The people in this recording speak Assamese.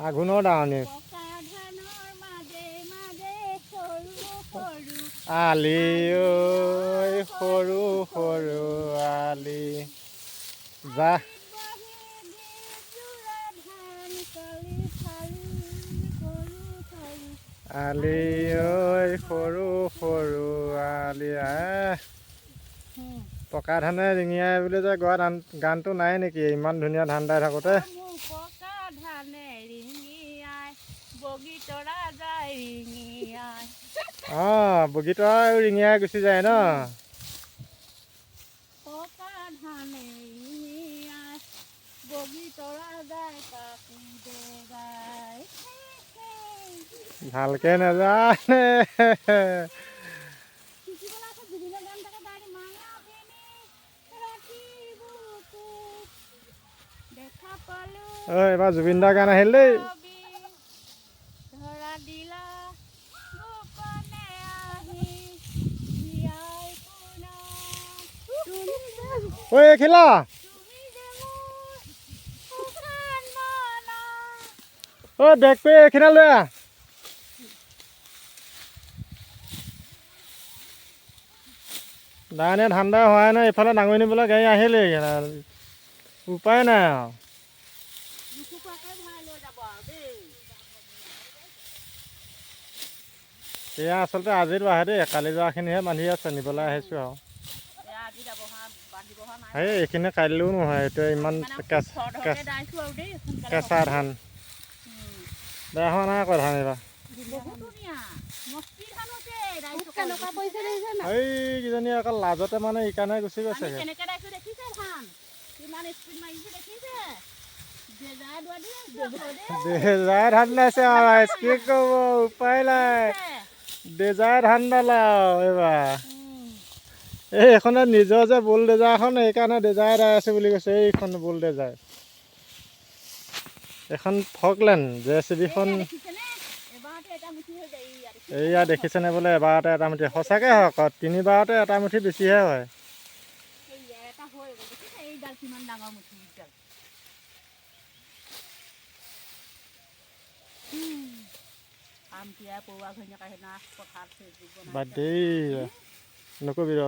আঘোণৰ দাৱনী আলি ঐ সৰু সৰু আলি যা আলি ঐ সৰু সৰু আলি পকা ধানে ৰিঙিয়াই বুলি যে গোৱা গানটো নাই নেকি? ইমান ধুনীয়া ধান দাই থাকোঁতে অঁ বগীতৰা ৰিঙিয়াই গুচি যায় ন। ভালকে নাজানে এইবাৰ জুবিন দাৰ গান আহিল দেই। ঐ খেলা ঐ বেগ কৰি এইখিনা লৈ আহ। দাইনে ধান দাই হোৱাই নাই, ইফালে ডাঙৰি নিবলৈ গাড়ী আহিলেই, উপায় নাই আৰু। এয়া আচলতে আজি আহে দেই, কালি যোৱাখিনিহে বান্ধি আছে, নিবলৈ আহিছোঁ আৰু। এই এইখিনি কাইলৈও নহয়, এতিয়া ইমান কেঁচা ধান বেয়া হোৱা নাই আকৌ ধান এইবাৰ। এইকেইজনী অকল লাজতে মানে ইকাৰণে গুচি গৈছে। দেজাই ধান দাইছে আৰু কি ক'ব, উপায় নাই। দেজাই ধান দালে আৰু এইবাৰ এইখনে নিজৰ যে বুল ডেজাৰখন সেইকাৰণে ডেজাই দাই আছে বুলি কৈছে। এইখন বুল ডেজাৰ, এখন ফকলেণ্ড JCBখন এইয়া দেখিছেনে বোলে এবাৰতে এটা মুঠি। সঁচাকৈ হয় আকৌ, তিনিবাৰতে এটা মুঠি বেছিহে হয়। বাদ দেই নকবি ৰ।